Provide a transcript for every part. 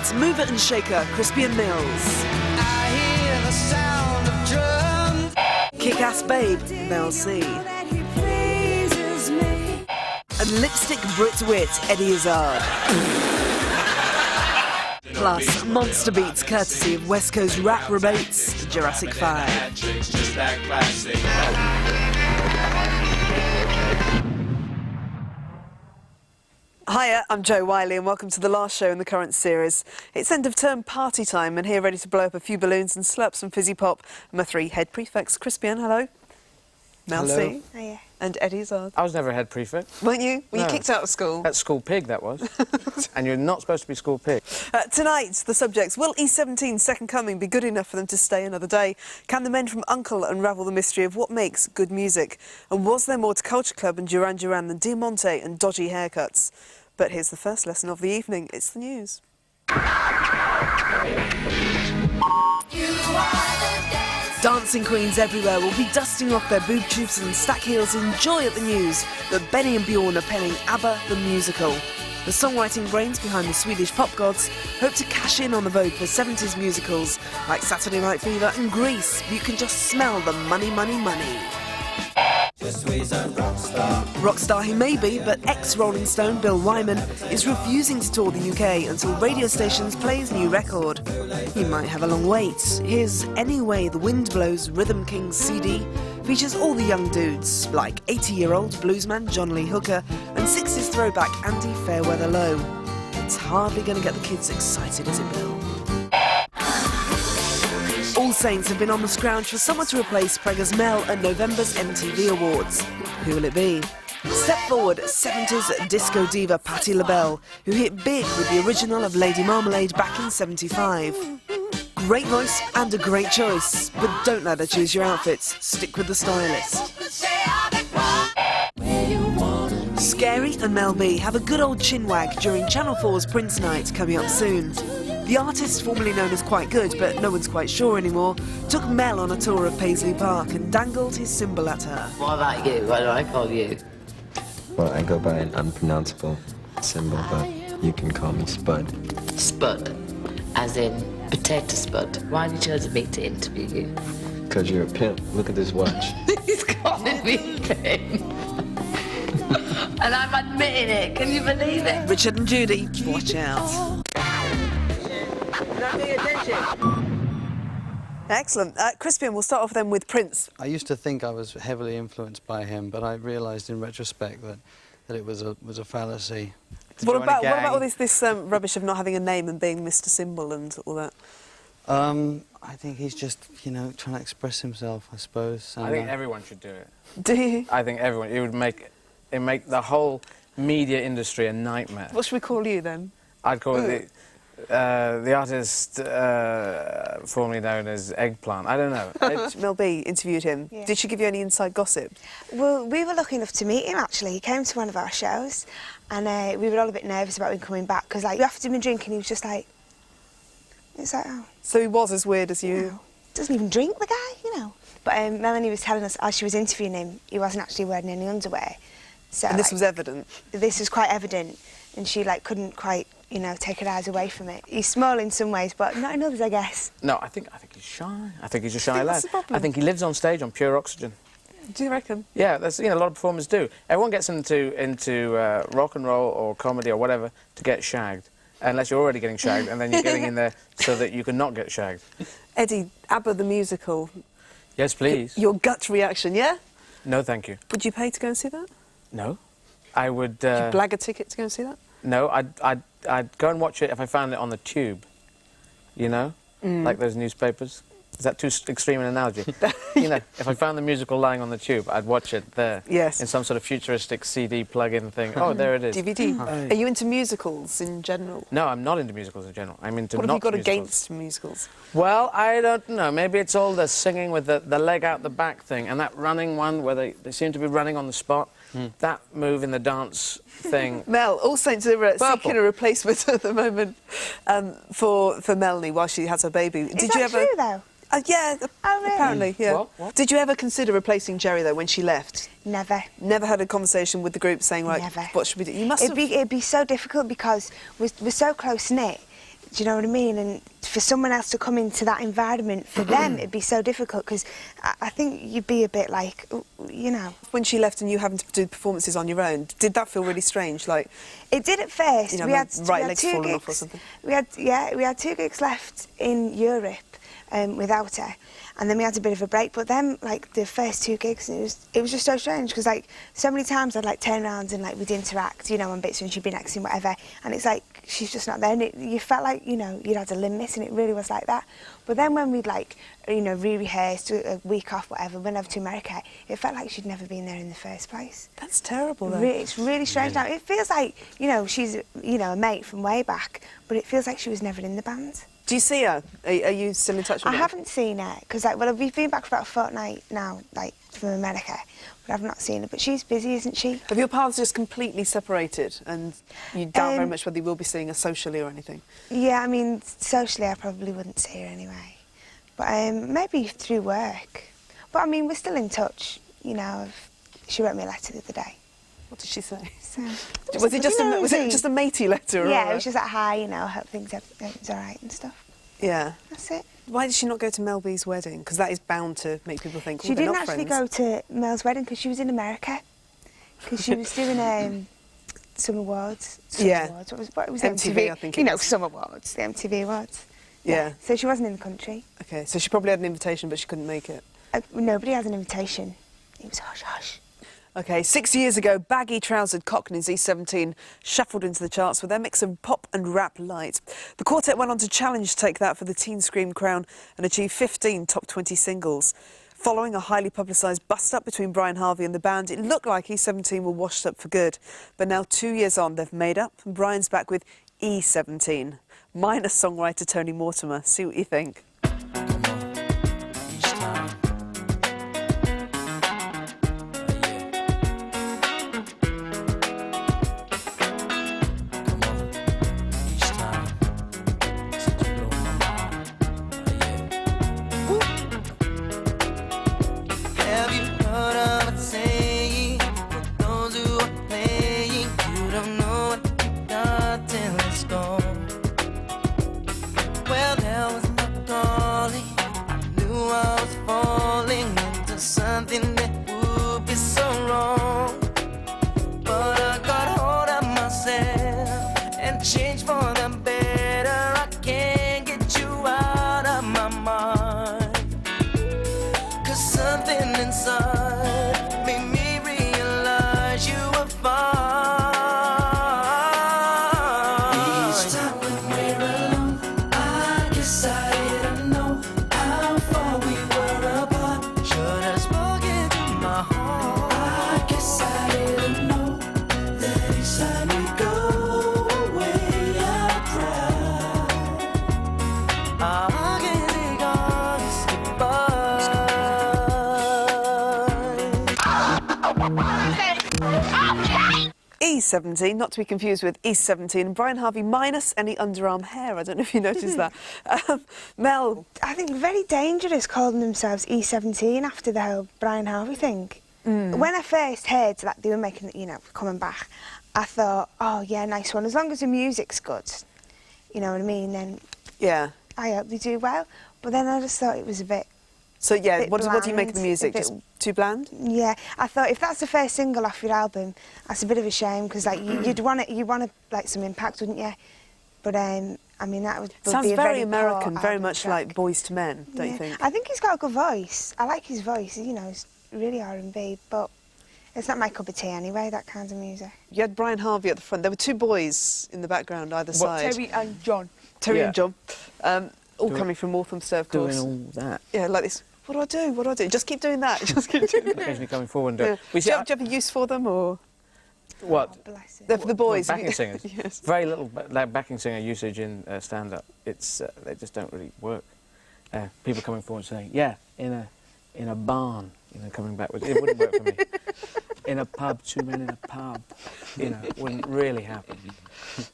meets mover and shaker Crispian Mills. I hear the sound of drums. Kick-ass babe Mel C. And lipstick Brit wit Eddie Izzard. Plus, monster beats courtesy of West Coast rap rebates, Jurassic 5. Hiya, I'm Jo Whiley and welcome to the last show in the current series. It's end of term party time and here ready to blow up a few balloons and slurp some fizzy pop are my three head prefects. Crispian, hello. Mel C. Hiya. And Eddie Izzard. I was never a head prefect. Weren't you? Were you No. kicked out of school? That's school pig, that was. And you're not supposed to be school pig. Tonight, the subjects. Will E17's second coming be good enough for them to stay another day? Can the men from Uncle unravel the mystery of what makes good music? And was there more to Culture Club and Duran Duran than Diamante and dodgy haircuts? But here's the first lesson of the evening. It's the news. Dancing queens everywhere will be dusting off their boob tubes and stack heels in joy at the news that Benny and Bjorn are penning ABBA the musical. The songwriting brains behind the Swedish pop gods hope to cash in on the vogue for 70s musicals like Saturday Night Fever and Grease. You can just smell the money, money, money. Rockstar he may be, but ex-Rolling Stone Bill Wyman is refusing to tour the UK until radio stations play his new record. He might have a long wait. Here's Any Way the Wind Blows Rhythm Kings CD features all the young dudes, like 80-year-old bluesman John Lee Hooker and 60s throwback Andy Fairweather Lowe. It's hardly going to get the kids excited, is it, Bill? All Saints have been on the scrounge for someone to replace Preggers Mel at November's MTV Awards. Who will it be? Step forward 70s disco diva Patti LaBelle, who hit big with the original of Lady Marmalade back in '75. Great voice and a great choice, but don't let her choose your outfits. Stick with the stylist. Scary and Mel B have a good old chinwag during Channel 4's Prince Night coming up soon. The artist, formerly known as Quite Good, but no one's quite sure anymore, took Mel on a tour of Paisley Park and dangled his symbol at her. What about you? What do I call you? Well, I go by an unpronounceable symbol, but you can call me Spud. Spud. As in potato spud. Why did you choose me to interview you? Because you're a pimp. Look at this watch. He's calling me pimp. And I'm admitting it. Can you believe it? Richard and Judy, watch out. Excellent. Crispian, we'll start off then with Prince. I used to think I was heavily influenced by him, but I realised in retrospect that it was a fallacy. What about all this rubbish of not having a name and being Mr. Symbol and all that? I think he's just, trying to express himself, I suppose. I think everyone should do it. Do you? I think everyone. It would make the whole media industry a nightmare. What should we call you then? I'd call it the artist formerly known as Eggplant. I don't know. Mel B interviewed him. Yeah. Did she give you any inside gossip? Well, we were lucky enough to meet him, actually. He came to one of our shows, and we were all a bit nervous about him coming back, because, we offered him a drink, and he was just like... It's like, oh... So he was as weird as you? Doesn't even drink, the guy, But Melanie was telling us, as she was interviewing him, he wasn't actually wearing any underwear. So, And this was evident? This was quite evident, and she, couldn't quite, take her eyes away from it. He's small in some ways, but not in others, I guess. No, I think he's shy. I think he's a shy That's lad. the problem. I think he lives on stage on pure oxygen. Do you reckon? Yeah, that's a lot of performers do. Everyone gets into rock and roll or comedy or whatever to get shagged, unless you're already getting shagged, and then you're getting in there so that you can not get shagged. Eddie, ABBA the musical. Yes, please. Your gut reaction, yeah? No, thank you. Would you pay to go and see that? No, I would. Would you blag a ticket to go and see that? No, I'd go and watch it if I found it on the tube. Like those newspapers. Is that too extreme an analogy? If I found the musical lying on the tube, I'd watch it there. Yes. In some sort of futuristic CD plug-in thing. Oh, there it is. DVD. Are you into musicals in general? No, I'm not into musicals in general. I'm into What have not you got musicals. against musicals? Well, I don't know. Maybe it's all the singing with the leg out the back thing, and that running one where they seem to be running on the spot. That move in the dance thing. Mel, All Saints are seeking a replacement at the moment for Melanie while she has her baby. Is that true, though? Yeah, Oh, really? apparently, yeah. What? Did you ever consider replacing Jerry, though, when she left? Never. Never had a conversation with the group saying, right, Never. what should we do? You must have... It'd be so difficult because we're so close-knit. Do you know what I mean? And for someone else to come into that environment, for them, it'd be so difficult, because I think you'd be a bit like, you know. When she left and you having to do performances on your own, did that feel really strange? Like, it did at first. You know, we had legs two falling gigs. off or something. We had 2 gigs left in Europe without her, and then we had a bit of a break. But then, like, the first 2 gigs, it was just so strange, because like so many times I'd like turn around and like we'd interact, you know, on bits when she'd be next to me, whatever, and it's like she's just not there, and you felt like, you know, you'd had a limb miss, and it really was like that. But then when we'd like, you know, re-rehearsed, a week off, whatever, went over to America, it felt like she'd never been there in the first place. that's terrible, though. It's really strange now. It feels like, you know, she's, you know, a mate from way back, but it feels like she was never in the band. Do you see her? Are you still in touch with her? I haven't seen her, because, like, well, we've been back for about a fortnight now, like, from America, but I've not seen her. But she's busy, isn't she? Have your paths just completely separated, and you doubt very much whether you will be seeing her socially or anything? Yeah, I mean, socially I probably wouldn't see her anyway. But maybe through work. But, I mean, we're still in touch, you know. She wrote me a letter the other day. What did she say? So, Was it just a matey letter? Yeah, or it was just like, hi, you know, I hope things are all right and stuff. Yeah. That's it. Why did she not go to Mel B's wedding? Because that is bound to make people think, oh, She they're didn't not actually friends. go to Mel's wedding because she was in America. Because she was doing some awards. Yeah. Awards. What was MTV, I think it You know, was. some awards, the MTV awards. Yeah. So she wasn't in the country. OK, so she probably had an invitation, but she couldn't make it. Nobody had an invitation. It was hush hush. OK, 6 years ago, baggy-trousered Cockneys E17 shuffled into the charts with their mix of pop and rap light. The quartet went on to challenge Take That for the Teen Scream crown and achieve 15 top 20 singles. Following a highly publicised bust-up between Brian Harvey and the band, it looked like E17 were washed up for good. But now, 2 years on, they've made up, and Brian's back with E17. Minus songwriter Tony Mortimer. See what you think. Have you heard of a saying? For those who are playing, you don't know what you got till it's gone. Well, that was my calling. I knew I was falling into something that would be so wrong. But I got hold of myself and changed for the better. I can't get you out of my mind. 'Cause something inside made me realize you were fine. Each time when we're alone, I guess I didn't know how far we were apart. Should have spoken to my heart. I guess I didn't know that each time we go away, I cry. I can't think of this goodbye. E17, not to be confused with E17, and Brian Harvey minus any underarm hair. I don't know if you noticed that. Mel. I think very dangerous calling themselves E17 after the whole Brian Harvey thing. When I first heard that they were making, you know, coming back, I thought, oh yeah, nice one. As long as the music's good, you know what I mean, then Yeah. I hope they do well. But then I just thought it was a bit, So, yeah, bit what do you make of the bland, music? a bit- Just too bland? yeah. I thought if that's the first single off your album, that's a bit of a shame, because like you'd want it, you want like some impact, wouldn't you? But I mean that would Sounds be a very poor American, very album much track. like Boys to Men, don't you Yeah. think? I think he's got a good voice. I like his voice. You know, it's really R&B, but it's not my cup of tea anyway. That kind of music. You had Brian Harvey at the front. There were 2 boys in the background either side. Terry and John. Terry Yeah. and John. All Doing- coming from Walthamstow, of course. Doing all that. Yeah, like this. What do I do? What do I do? Just keep doing that. Just keep doing that. Occasionally coming forward and do Yeah. it. We Do see, you have a use for them, or what? Bless him. they're for the boys? Backing singers. Yes. Very little like backing singer usage in stand-up. It's they just don't really work. People coming forward and saying, "Yeah, in a barn," you know, coming back with it wouldn't work for me. In a pub, 2 men in a pub, you know, wouldn't really happen.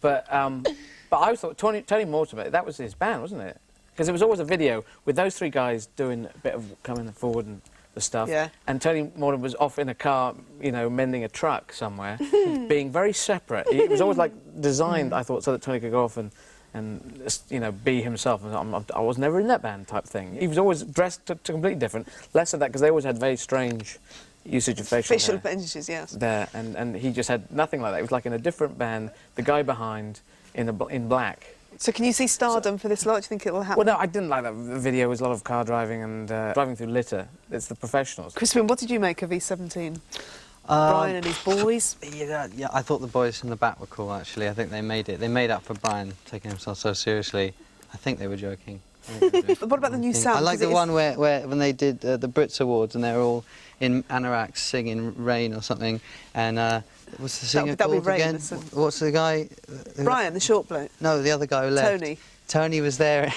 But I always thought Tony Mortimer, that was his band, wasn't it? Because there was always a video with those 3 guys doing a bit of coming forward and the stuff. Yeah. And Tony Mortimer was off in a car, you know, mending a truck somewhere, being very separate. It was always like designed, I thought, so that Tony could go off and you know, be himself. I was never in that band type thing. He was always dressed to completely different. Less of that, because they always had very strange usage of facial hair appendages, yes. there, and he just had nothing like that. It was like in a different band, the guy behind in black. So can you see stardom for this lot? Do you think it will happen? Well, no, I didn't like that video. It was a lot of car driving and driving through litter. It's the professionals. Crispin, what did you make of E17? Brian and his boys? Yeah, I thought the boys in the back were cool, actually. I think they made it. They made up for Brian taking himself so seriously. I think they were joking. What about the new sound? I like the one where when they did the Brits Awards and they were all in anoraks singing Rain or something, and what's the singer that'd be called Rain, again? What's the guy? Brian, the short bloke. No, the other guy who left. Tony. Tony was there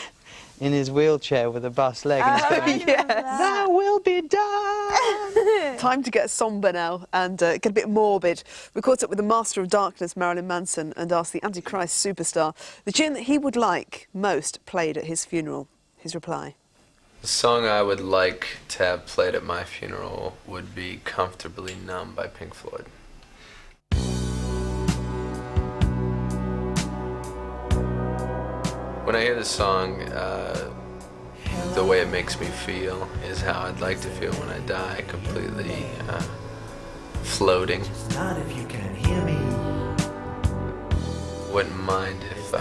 in his wheelchair with a bust leg. And he's going, Yes. "That will be done." Time to get sombre now and get a bit morbid. We caught up with the Master of Darkness, Marilyn Manson, and asked the Antichrist superstar the tune that he would like most played at his funeral. His reply. The song I would like to have played at my funeral would be Comfortably Numb by Pink Floyd. When I hear this song, the way it makes me feel is how I'd like to feel when I die, completely floating. Not if you can hear me. Wouldn't mind if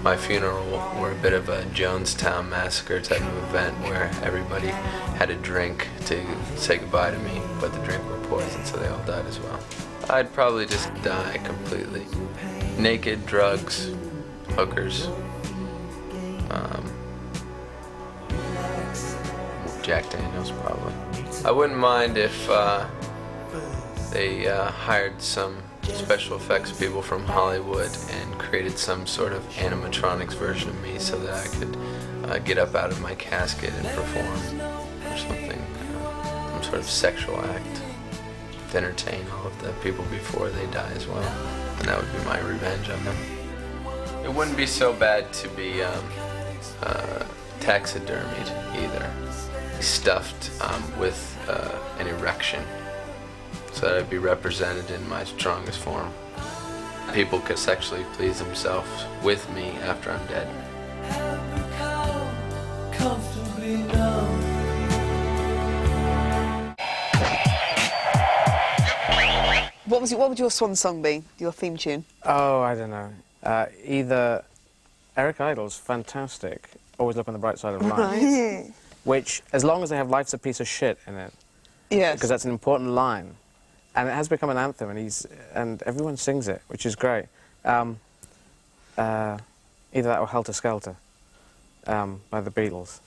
my funeral were a bit of a Jonestown Massacre type of event where everybody had a drink to say goodbye to me, but the drink were poison, so they all died as well. I'd probably just die completely. Naked, drugs, hookers, Jack Daniels probably. I wouldn't mind if they hired some special effects people from Hollywood and created some sort of animatronics version of me so that I could get up out of my casket and perform or something, some sort of sexual act to entertain all of the people before they die as well. And that would be my revenge on them. It wouldn't be so bad to be taxidermied either, stuffed with an erection, so that I'd be represented in my strongest form. People could sexually please themselves with me after I'm dead. What would your swan song be? Your theme tune? Oh, I don't know. Either Eric Idle's fantastic, Always Look on the Bright Side of Life, Right. which, as long as they have Life's a Piece of Shit in it, Yes. because that's an important line, and it has become an anthem, and everyone sings it, which is great. Either that or Helter Skelter by the Beatles,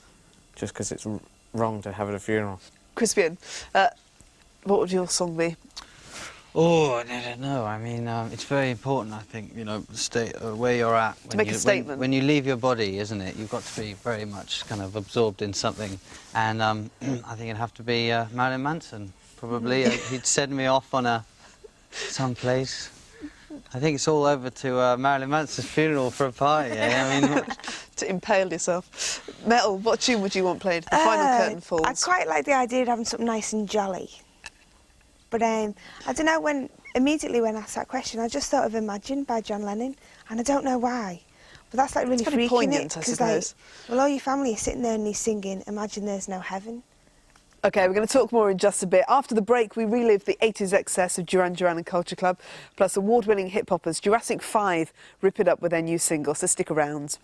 just because it's wrong to have at a funeral. Crispian, what would your song be? Oh, I don't know. I mean, it's very important, I think, you know, where you're at. To make a statement. When you leave your body, isn't it? You've got to be very much kind of absorbed in something. And I think it'd have to be Marilyn Manson, probably. He'd send me off on someplace. I think it's all over to Marilyn Manson's funeral for a party. I mean, To impale yourself. Metal, what tune would you want played? The final curtain falls. I quite like the idea of having something nice and jolly. But I don't know, immediately when asked that question, I just thought of Imagine by John Lennon, and I don't know why. But that's like really very freaking poignant, it, I 'cause, suppose. like, well, all your family is sitting there and he's singing, Imagine There's No Heaven. OK, we're going to talk more in just a bit. After the break, we relive the 80s excess of Duran Duran and Culture Club, plus award-winning hip-hoppers Jurassic 5 rip it up with their new single, so stick around.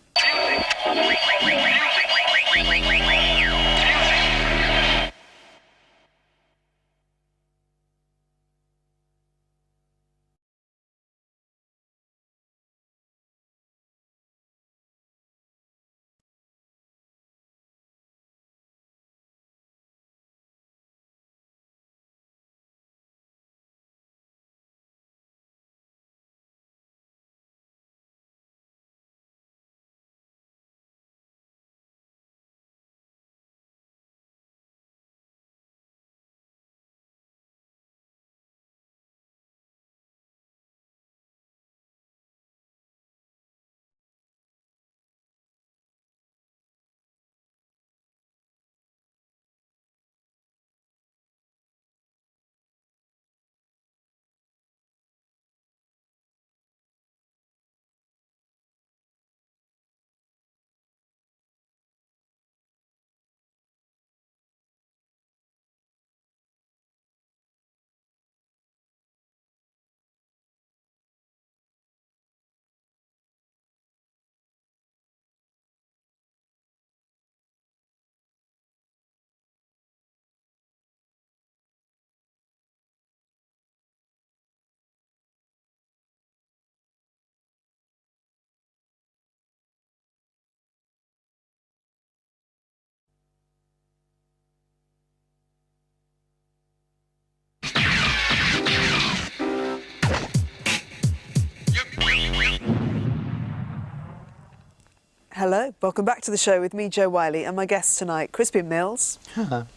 Hello, welcome back to the show with me, Jo Whiley, and my guests tonight, Crispin Mills. Hello.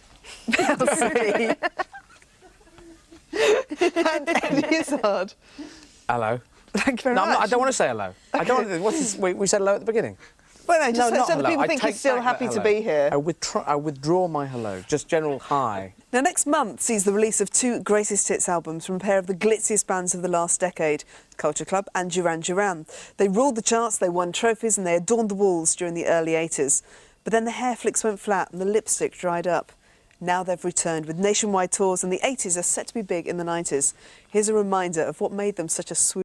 Melanie. And Eddie Izzard. Hello. Thank you very No, much. I don't want to say hello. I don't want to. What's this? We said hello at the beginning. Well, no, just not so that hello. people I think you're take still back happy that to hello. be here. I withdraw my hello. Just general hi. Now, next month sees the release of 2 greatest hits albums from a pair of the glitziest bands of the last decade, Culture Club and Duran Duran. They ruled the charts, they won trophies and they adorned the walls during the early 80s. But then the hair flicks went flat and the lipstick dried up. Now they've returned with nationwide tours and the 80s are set to be big in the 90s. Here's a reminder of what made them such a sweet...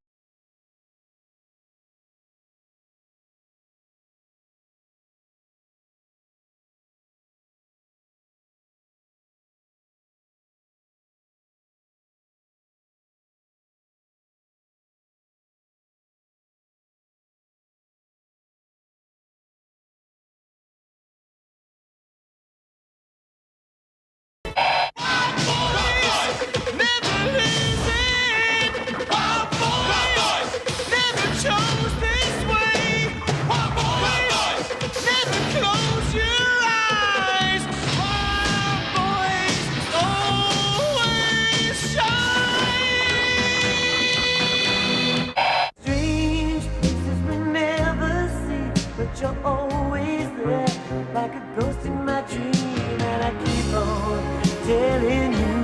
You're always there, like a ghost in my dream, and I keep on telling you,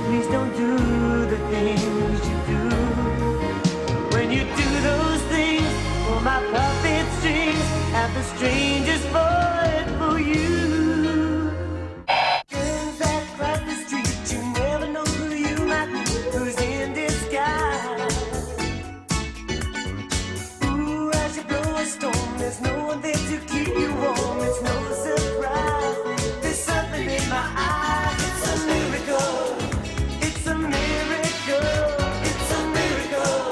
please don't do the things you do. When you do those things for my puppet strings, have the strangest void for you. Girls that cross the street, you never know who you might be, who's in disguise. Ooh, as you blow a storm, there's no one there to keep you warm. It's no surprise. There's something in my eyes. It's a miracle. It's a miracle. It's a miracle.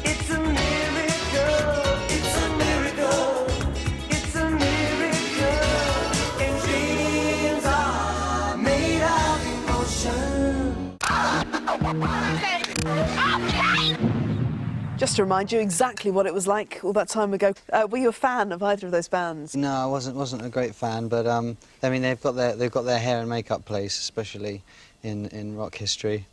It's a miracle. It's a miracle. It's a miracle. And dreams are made of emotion. Just to remind you exactly what it was like all that time ago. Were you a fan of either of those bands? No, I wasn't a great fan, but I mean they've got their hair and makeup place, especially in rock history.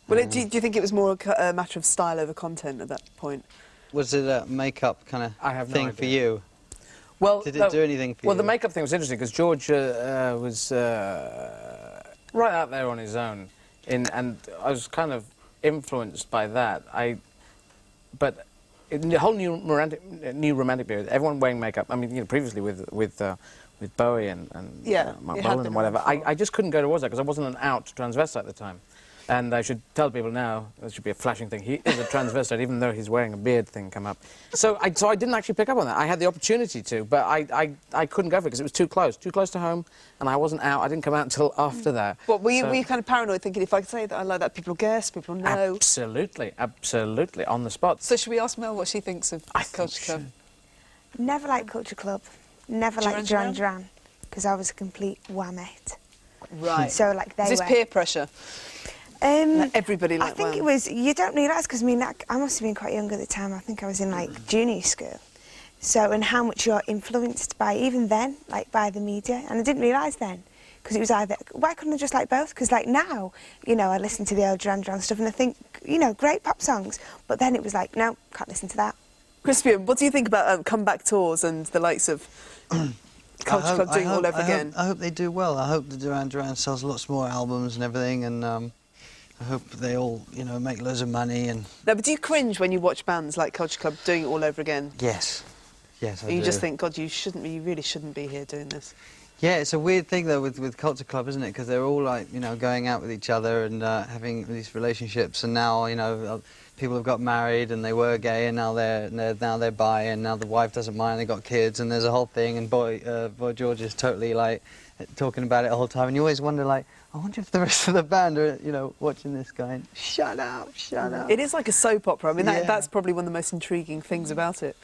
Well, do you think it was more a matter of style over content at that point? Was it a makeup kind of thing for you? Well, did it do anything for you? Well, the makeup thing was interesting because George was right out there on his own, and I was kind of influenced by that. But in the whole new romantic period, everyone wearing makeup. I mean, previously with Bowie and Mark Bolan and whatever, I just couldn't go towards that because I wasn't an out transvestite at the time. And I should tell people now, there should be a flashing thing, he is a transvestite, even though he's wearing a beard thing come up. So I didn't actually pick up on that. I had the opportunity to, but I couldn't go for it because it was too close to home, and I wasn't out. I didn't come out until after that. What, were you kind of paranoid, thinking if I could say that I like that, people will guess, people will know? Absolutely, absolutely, on the spot. So should we ask Mel what she thinks of Culture Club? Never liked Culture Club, never liked Duran Duran, because I was a complete whammate. Right. So, like, they Is this were... peer pressure? Like everybody I think it was, you don't realise, because I must have been quite young at the time. I think I was in like junior school. So, and how much you're influenced by, even then, like by the media. And I didn't realise then, because it was either, why couldn't I just like both? Because like now, I listen to the old Duran Duran stuff and I think, great pop songs. But then it was like, no, can't listen to that. Crispian, what do you think about comeback tours and the likes of Culture Club doing it all over again? I hope they do well. I hope the Duran Duran sells lots more albums and everything, and I hope they all, make loads of money. And No, but do you cringe when you watch bands like Culture Club doing it all over again? yes, I do. You just think, God, you really shouldn't be here doing this. Yeah, it's a weird thing though with Culture Club, isn't it? Because they're all like, going out with each other and having these relationships, and now, people have got married and they were gay, and now they're bi, and now the wife doesn't mind, they got kids, and there's a whole thing, and Boy George is totally like talking about it the whole time, and you always wonder like, I wonder if the rest of the band are, watching this going, shut up, shut up. It is like a soap opera. I mean, Yeah. that's probably one of the most intriguing things about it,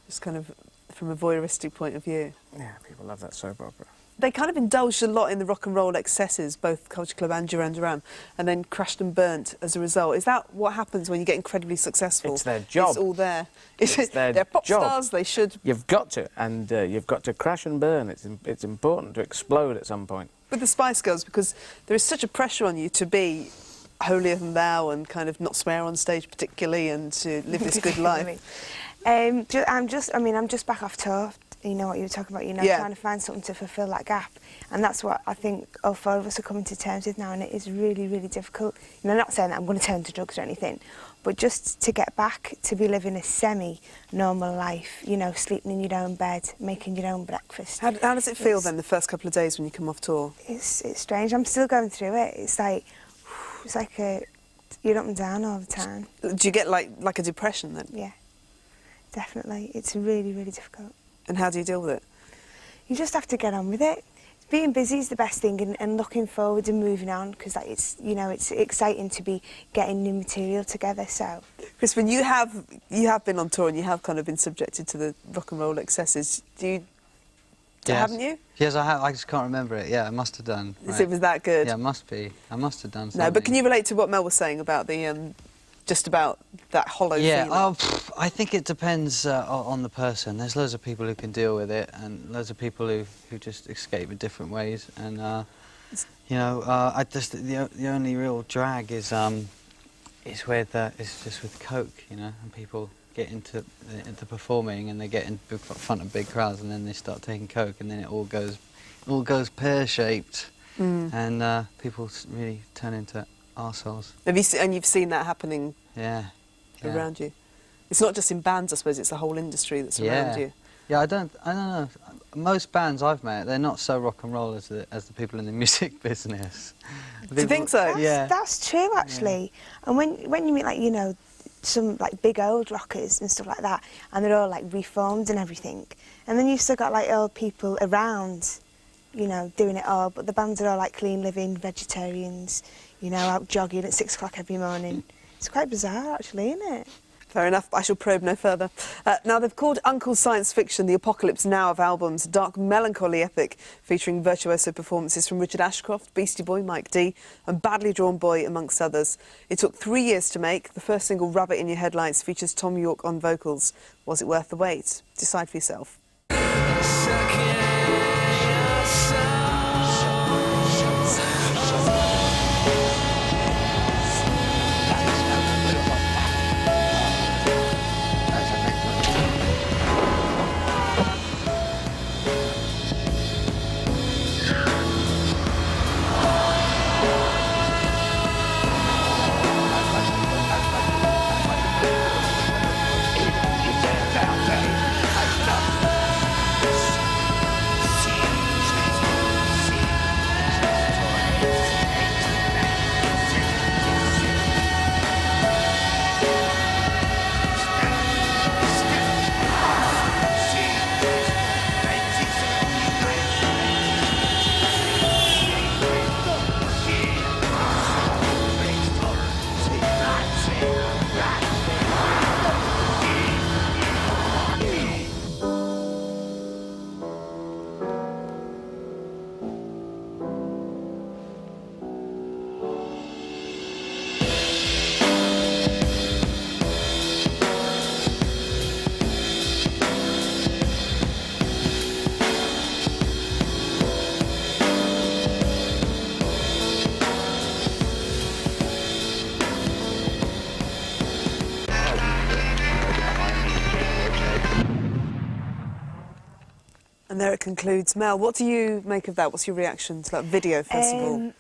just kind of from a voyeuristic point of view. Yeah, people love that soap opera. they kind of indulged a lot in the rock and roll excesses, both Culture Club and Duran Duran, and then crashed and burnt as a result. Is that what happens when you get incredibly successful? It's their job. It's all there. They're pop job. stars, they should... You've got to, and you've got to crash and burn. It's important to explode at some point. With the Spice Girls, because there is such a pressure on you to be holier than thou and kind of not swear on stage particularly and to live this good life. I'm just back off tour. You know what you were talking about, trying to find something to fulfil that gap. And that's what I think all four of us are coming to terms with now, and it is really, really difficult. I'm not saying that I'm going to turn to drugs or anything, but just to get back to be living a semi-normal life, sleeping in your own bed, making your own breakfast. How does it feel then, the first couple of days when you come off tour? It's strange. I'm still going through it. It's like you're up and down all the time. Do you get like a depression then? Yeah, definitely. It's really, really difficult. And how do you deal with it? You just have to get on with it. Being busy is the best thing, and looking forward and moving on, because it's exciting to be getting new material together. So, Crispin, you have been on tour and you have kind of been subjected to the rock and roll excesses. Haven't you? Yes, I have. I just can't remember it. Yeah, I must have done. Right. It was that good? Yeah, it must be. I must have done something. No, but can you relate to what Mel was saying about the just about that hollow feeling? I think it depends on the person. There's loads of people who can deal with it, and loads of people who just escape in different ways. And the only real drag is just with coke, and people get into performing and they get in front of big crowds and then they start taking coke and then it all goes pear-shaped, and people really turn into arseholes. You've seen that happening around you? It's not just in bands, I suppose, it's the whole industry that's around you. Yeah, I don't know. Most bands I've met, they're not so rock and roll as the people in the music business. Do you think so? That's true, actually. Yeah. And when you meet, some big old rockers and stuff like that, and they're all reformed and everything, and then you've still got old people around, doing it all, but the bands are all clean living vegetarians, out jogging at 6 o'clock every morning. It's quite bizarre, actually, isn't it? Fair enough, I shall probe no further. Now, they've called Uncle's Science Fiction the Apocalypse Now of albums, a dark, melancholy epic featuring virtuoso performances from Richard Ashcroft, Beastie Boy, Mike D and Badly Drawn Boy, amongst others. It took 3 years to make. The first single, Rabbit in Your Headlights, features Tom York on vocals. Was it worth the wait? Decide for yourself. And there it concludes. Mel, what do you make of that? What's your reaction to that video, first of all?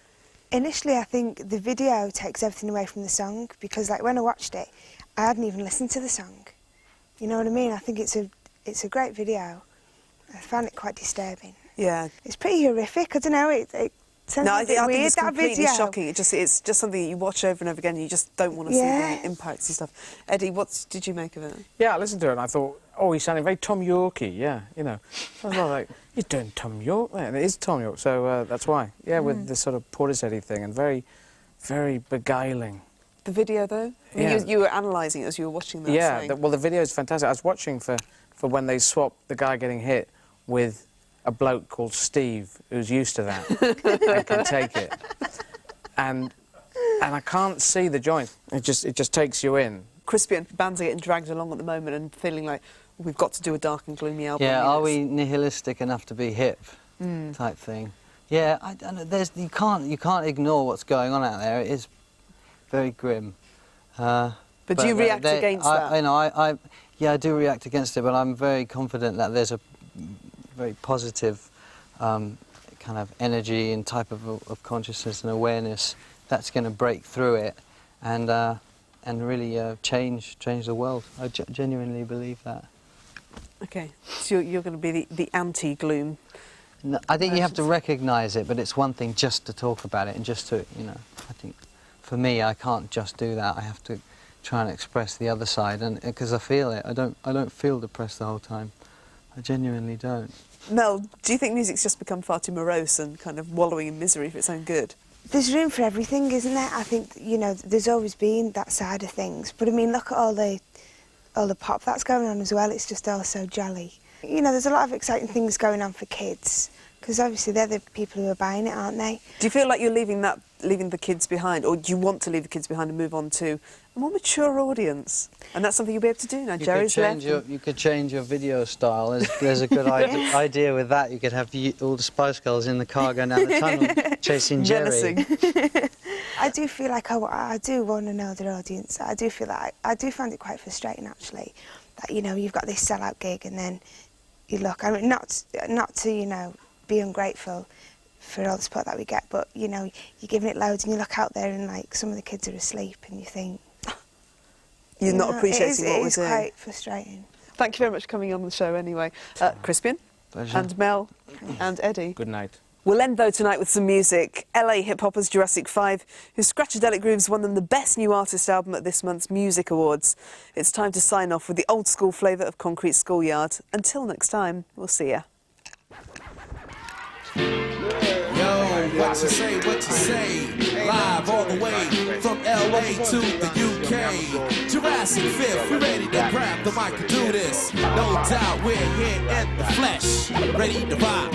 Initially, I think the video takes everything away from the song, because when I watched it, I hadn't even listened to the song. You know what I mean? I think it's a great video. I found it quite disturbing. Yeah. It's pretty horrific. I don't know. It sounds I think it's that completely video. shocking. It's just something that you watch over and over again and you just don't want to see the impacts and stuff. Eddie, what did you make of it? Yeah, I listened to it and I thought, oh, he's sounding very Tom Yorky, yeah, I was like, he's doing Tom York there, and it is Tom York, so that's why. Yeah, with this sort of Portishead thing and very, very beguiling. The video, though? I mean, you were analysing it as you were watching that. Yeah, well, the video is fantastic. I was watching for when they swapped the guy getting hit with a bloke called Steve who's used to that and can take it. And I can't see the joints. It just takes you in. Crispian, bands are getting dragged along at the moment and feeling like we've got to do a dark and gloomy album. Yeah, you know, are we nihilistic enough to be hip? Type thing. Yeah, I don't know. You can't ignore what's going on out there. It is very grim. But do you react against that? You know, yeah, I do react against it, but I'm very confident that there's a very positive kind of energy and type of consciousness and awareness that's going to break through it and really change the world. I genuinely believe that. Okay, so you're going to be the anti-gloom. No, I think you have to recognise it, but it's one thing just to talk about it and just to, you know, I think for me I can't just do that. I have to try and express the other side, and because I feel it. I don't feel depressed the whole time. I genuinely don't. Mel, do you think music's just become far too morose and kind of wallowing in misery for its own good? There's room for everything, isn't there? I think, you know, there's always been that side of things. But I mean, look at all the pop that's going on as well. It's just all so jolly. You know, there's a lot of exciting things going on for kids, because obviously they're the people who are buying it, aren't they? Do you feel like you're leaving the kids behind, or do you want to leave the kids behind and move on to a more mature audience? And that's something you'll be able to do now. Jerry's left. You could change your video style. There's a good idea with that. You could have all the Spice Girls in the car going down the tunnel chasing Jerry. I do feel like I do want an older audience. I do feel like I do find it quite frustrating, actually, that, you know, you've got this sellout gig and then you look. I mean, not to, you know, be ungrateful for all the support that we get, but, you know, you're giving it loads and you look out there and, like, some of the kids are asleep and you think... You're not appreciating what we're doing. It is quite frustrating. Thank you very much for coming on the show anyway. Crispian. Pleasure. And Mel and Eddie. Good night. We'll end, though, tonight with some music. LA hip-hoppers Jurassic 5, whose Scratchadelic Grooves won them the Best New Artist album at this month's Music Awards. It's time to sign off with the old-school flavour of Concrete Schoolyard. Until next time, we'll see ya. Yo, what you say? Live all the way from LA to the UK. Jurassic 5th, we ready to grab the mic and do this. No doubt we're here in the flesh, ready to rock.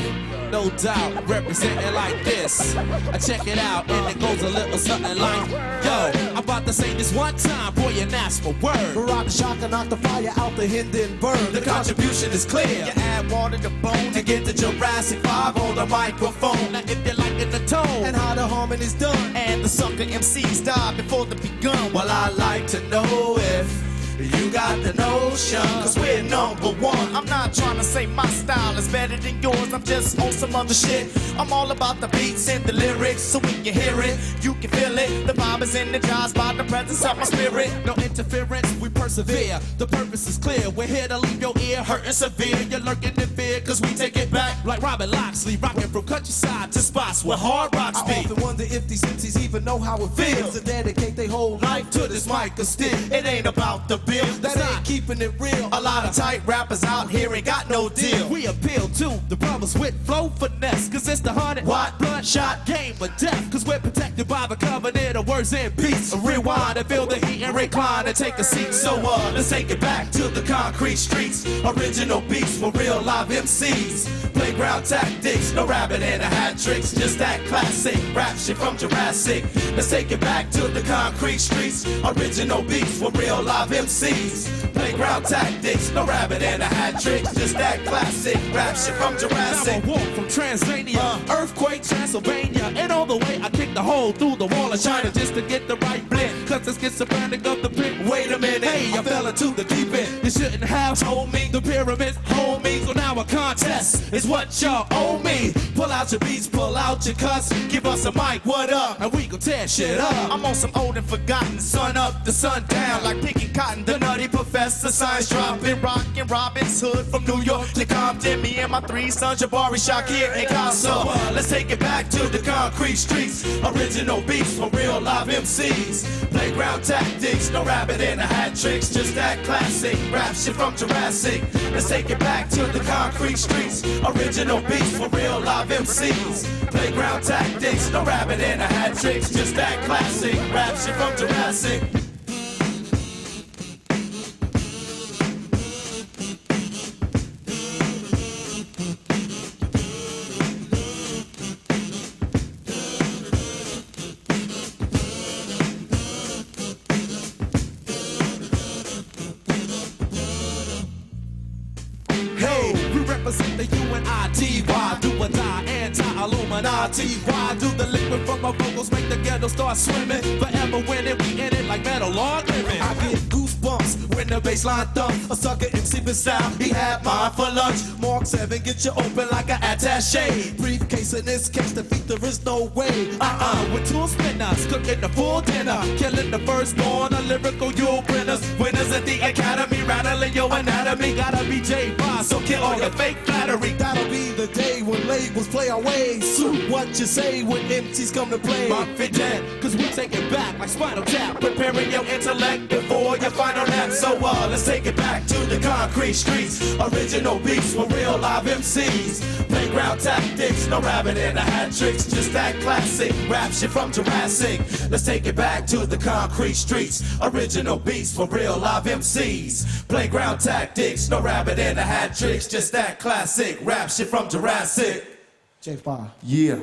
No doubt, representing like this. I check it out and it goes a little something like, yo, I'm about to say this one time, boy, and that's my word. Rock the shock and knock the fire out the Hindenburg. The contribution is clear. You add water to bone to get the Jurassic 5 on the microphone. Now if you're liking the tone and how the harmony's done, and the sucker MCs die before the begun, well, I like to know if you got the notion, cause we're #1. I'm not trying to say my style is better than yours, I'm just on some other shit. I'm all about the beats and the lyrics, so when you hear it, you can feel it. The vibe is energized by the presence of my spirit. No interference, we persevere. The purpose is clear, we're here to leave your ear hurting severe. You're lurking in fear, cause we take it back like Robin Loxley, rocking from countryside to spots where hard rocks be. I often wonder if these MCs even know how it feels to dedicate their whole life to this mic, cause still, it ain't about the bill. That ain't keeping it real. A lot of tight rappers out here ain't got no deal. We appeal to the brothers with flow finesse, cause it's the 100-watt bloodshot game of death. Cause we're protected by the covenant of words and beats. Rewind and feel the heat and recline and take a seat. So let's take it back to the concrete streets. Original beats for real live MCs. Playground tactics, no rabbit and a hat tricks. Just that classic rap shit from Jurassic. Let's take it back to the concrete streets. Original beats for real live MCs. Playground tactics, no rabbit and a hat trick. Just that classic rap shit from Jurassic. I'm a walk from Transylvania, earthquake, Transylvania, and all the way I kicked the hole through the wall of China just to get the right blend. Cause it's schizophrenic of the pit. Wait a minute, hey, I fell into the deep end. You shouldn't have told me the pyramids hold me. So now a contest is what y'all owe me. Pull out your beats, pull out your cuts. Give us a mic, what up? And we gon' tear shit up. I'm on some old and forgotten, sun up to sun down, like picking cotton. The nutty professor, science dropping, rockin' Robin's Hood from New York to Compton. Me and my 3 sons, Jabari, Shakir, and Gasso. Let's take it back to the concrete streets. Original beats for real live MCs. Playground tactics, no rabbit and a hat tricks. Just that classic rap shit from Jurassic. Let's take it back to the concrete streets. Original beats for real live MCs. Playground tactics, no rabbit and a hat tricks. Just that classic rap shit from Jurassic. represent the UNIT. Why do or die, anti-Illuminati? Why do the liquid from my vocals make the ghetto start swimming? Forever winning, we in it like metal on living. I get goosebumps when the bassline thumps. A sucker MC beside, he had mine for lunch. Mark 7, get you open like an attaché. Briefcase in this case, defeat there is no way. With two spinners, cooking the full dinner. Killing the firstborn, a lyrical you winners. Winners at the academy, rattling your anatomy. Gotta be J-Boss, so kill all your fake flattery. That'll be the day when labels play our ways. So what you say when MCs come to play? Fit dead, cause we take it back like Spinal Tap. Preparing your intellect before your final nap. So let's take it back to the concrete streets. Original beats with real live MCs. Playground tactics, no rabbit in the hat tricks. Just that classic rap shit from Jurassic. Let's take it back to the concrete streets. Original beats for real live MCs. Playground tactics, no rabbit in the hat tricks. Just that classic rap shit from Jurassic. J5. Yeah.